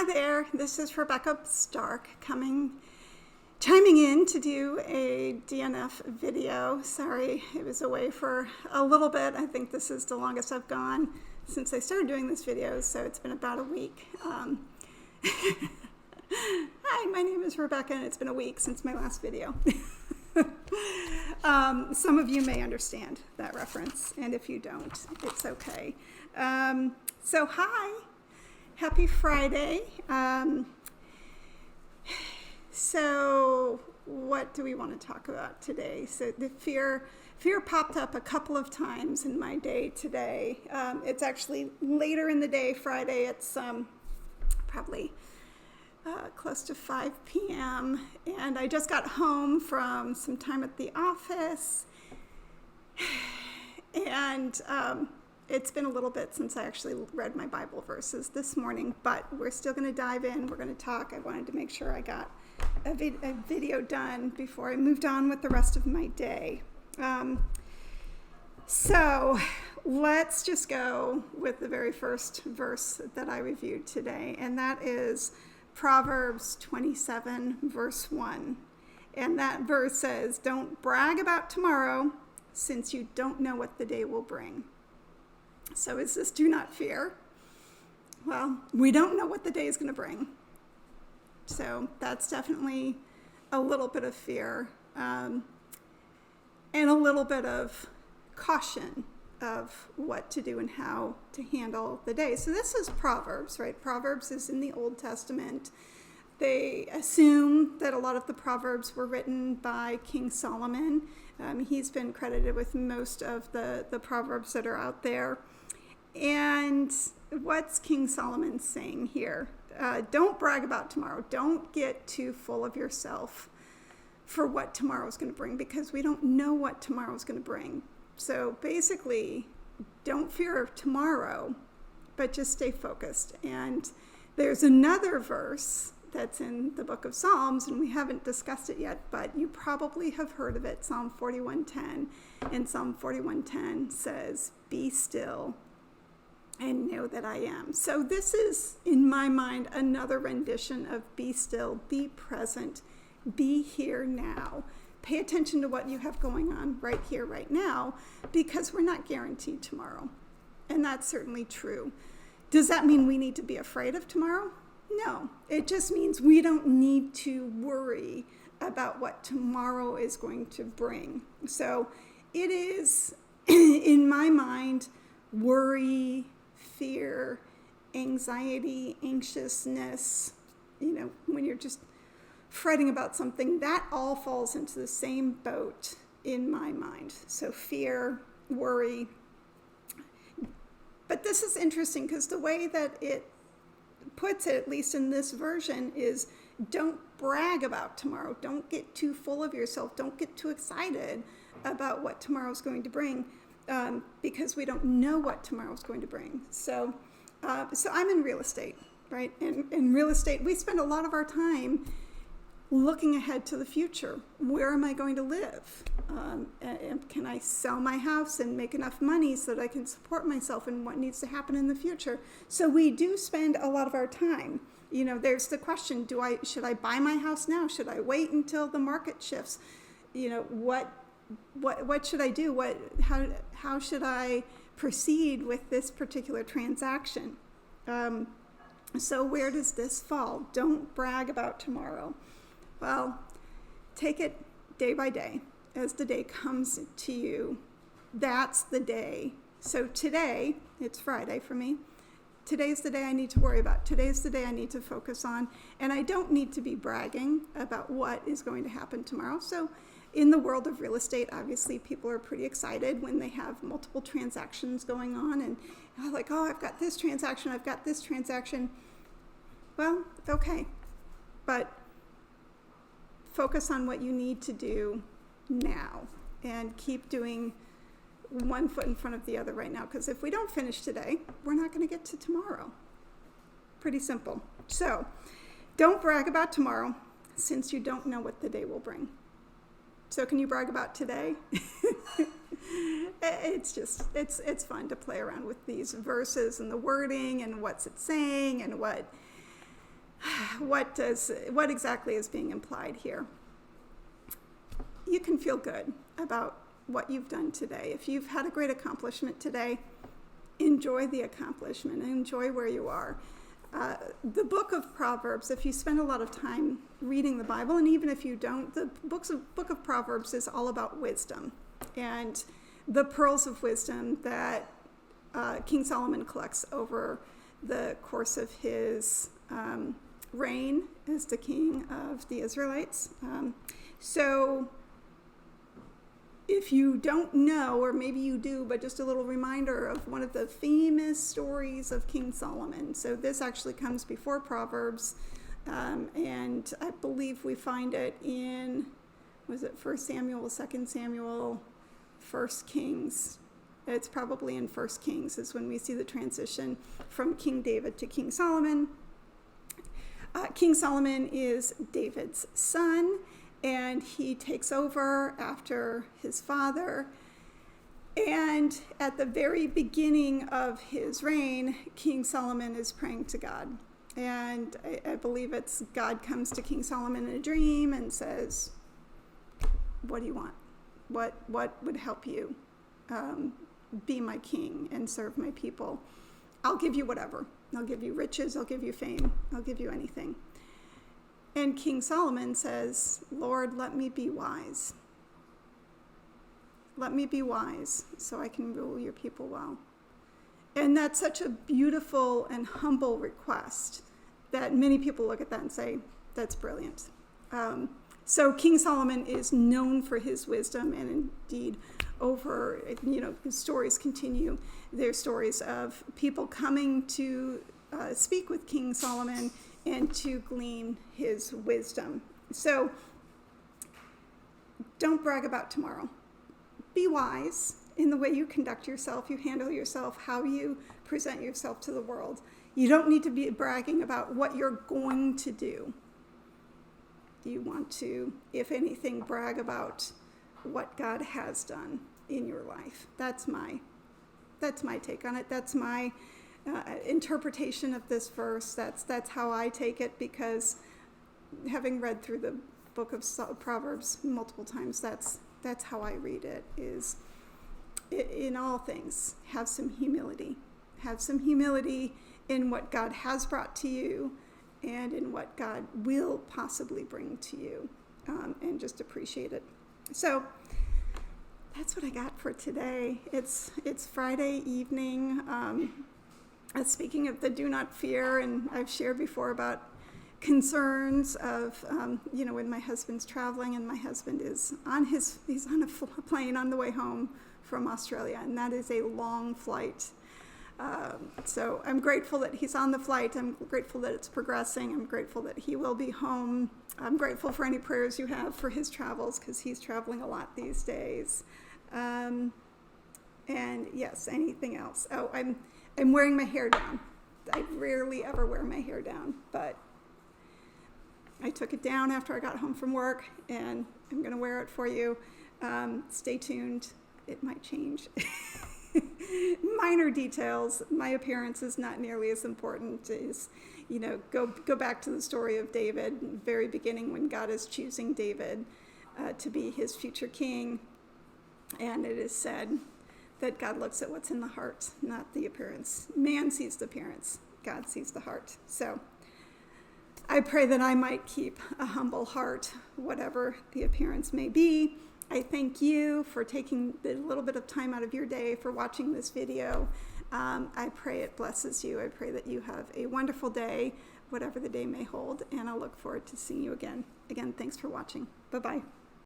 Hi there, this is Rebecca Stark chiming in to do a DNF video. Sorry, it was away for a little bit. I think this is the longest I've gone since I started doing this video, so it's been about a week. Hi, my name is Rebecca, and it's been a week since my last video. Some of you may understand that reference, and if you don't, it's okay. So hi. Happy Friday. So what do we want to talk about today? So the fear popped up a couple of times in my day today. It's actually later in the day, Friday. It's probably close to 5 p.m. And I just got home from some time at the office. And it's been a little bit since I actually read my Bible verses this morning, but we're still going to dive in. We're going to talk. I wanted to make sure I got a video done before I moved on with the rest of my day. So let's just go with the very first verse that I reviewed today, and that is Proverbs 27, verse 1. And that verse says, "Don't brag about tomorrow, since you don't know what the day will bring." So is this do not fear? Well, we don't know what the day is going to bring. So that's definitely a little bit of fear and a little bit of caution of what to do and how to handle the day. So this is Proverbs, right? Proverbs is in the Old Testament. They assume that a lot of the Proverbs were written by King Solomon. He's been credited with most of the Proverbs that are out there. And what's King Solomon saying here? Don't brag about tomorrow. Don't get too full of yourself for what tomorrow's going to bring, because we don't know what tomorrow's going to bring. So basically, don't fear tomorrow, but just stay focused. And there's another verse that's in the book of Psalms, and we haven't discussed it yet, but you probably have heard of it, Psalm 41:10. And Psalm 41:10 says, "Be still and know that I am." So this is, in my mind, another rendition of be still, be present, be here now. Pay attention to what you have going on right here, right now, because we're not guaranteed tomorrow. And that's certainly true. Does that mean we need to be afraid of tomorrow? No, it just means we don't need to worry about what tomorrow is going to bring. So it is, in my mind, worry, fear, anxiety, anxiousness, when you're just fretting about something, that all falls into the same boat in my mind. So fear, worry. But this is interesting because the way that it puts it, at least in this version, is don't brag about tomorrow. Don't get too full of yourself. Don't get too excited about what tomorrow's going to bring, because we don't know what tomorrow's going to bring. So I'm in real estate, right? In real estate, we spend a lot of our time looking ahead to the future. Where am I going to live? And can I sell my house and make enough money so that I can support myself and what needs to happen in the future? So we do spend a lot of our time. There's the question, should I buy my house now? Should I wait until the market shifts? What should I do? How should I proceed with this particular transaction? So where does this fall? Don't brag about tomorrow. Well, take it day by day. As the day comes to you, that's the day. So today, it's Friday for me. Today's the day I need to worry about. Today's the day I need to focus on. And I don't need to be bragging about what is going to happen tomorrow. So in the world of real estate, obviously people are pretty excited when they have multiple transactions going on. And like, I've got this transaction, I've got this transaction. Well, okay. But focus on what you need to do now and keep doing one foot in front of the other right now, because if we don't finish today, we're not going to get to tomorrow. Pretty simple. So don't brag about tomorrow, since you don't know what the day will bring. So can you brag about today? It's fun to play around with these verses and the wording and what's it saying and what what exactly is being implied here? You can feel good about what you've done today. If you've had a great accomplishment today, enjoy the accomplishment, enjoy where you are. The book of Proverbs, if you spend a lot of time reading the Bible, and even if you don't, the book of Proverbs is all about wisdom and the pearls of wisdom that King Solomon collects over the course of his reign as the king of the Israelites. So if you don't know, or maybe you do, but just a little reminder of one of the famous stories of King Solomon. So this actually comes before Proverbs, and I believe we find it in, was it 1 Samuel, 2 Samuel, 1 Kings? It's probably in 1 Kings is when we see the transition from King David to King Solomon. King Solomon is David's son, and he takes over after his father. And at the very beginning of his reign, King Solomon is praying to God. And I believe it's God comes to King Solomon in a dream and says, what do you want? What would help you be my king and serve my people? I'll give you whatever. I'll give you riches. I'll give you fame. I'll give you anything. And King Solomon says, Lord, let me be wise. Let me be wise so I can rule your people well. And that's such a beautiful and humble request that many people look at that and say, that's brilliant. So King Solomon is known for his wisdom, and indeed over, his stories continue. There's stories of people coming to speak with King Solomon and to glean his wisdom. So don't brag about tomorrow. Be wise in the way you conduct yourself, you handle yourself, how you present yourself to the world. You don't need to be bragging about what you're going to do. You want to, if anything, brag about what God has done in your life. That's my take on it. That's my interpretation of this verse. That's how I take it, because having read through the book of Proverbs multiple times, that's how I read it, is in all things, have some humility. Have some humility in what God has brought to you and in what God will possibly bring to you, and just appreciate it. So that's what I got for today. It's Friday evening. Speaking of the do not fear, and I've shared before about concerns of, when my husband's traveling, and my husband is he's on a plane on the way home from Australia, and that is a long flight. So I'm grateful that he's on the flight. I'm grateful that it's progressing. I'm grateful that he will be home. I'm grateful for any prayers you have for his travels, because he's traveling a lot these days. And yes, anything else. Oh, I'm wearing my hair down. I rarely ever wear my hair down, but I took it down after I got home from work, and I'm going to wear it for you. Stay tuned. It might change. Minor details. My appearance is not nearly as important as, go back to the story of David, very beginning, when God is choosing David to be his future king. And it is said that God looks at what's in the heart, not the appearance. Man sees the appearance. God sees the heart. So I pray that I might keep a humble heart, whatever the appearance may be. I thank you for taking a little bit of time out of your day for watching this video. I pray it blesses you. I pray that you have a wonderful day, whatever the day may hold, and I'll look forward to seeing you again. Again, thanks for watching. Bye-bye.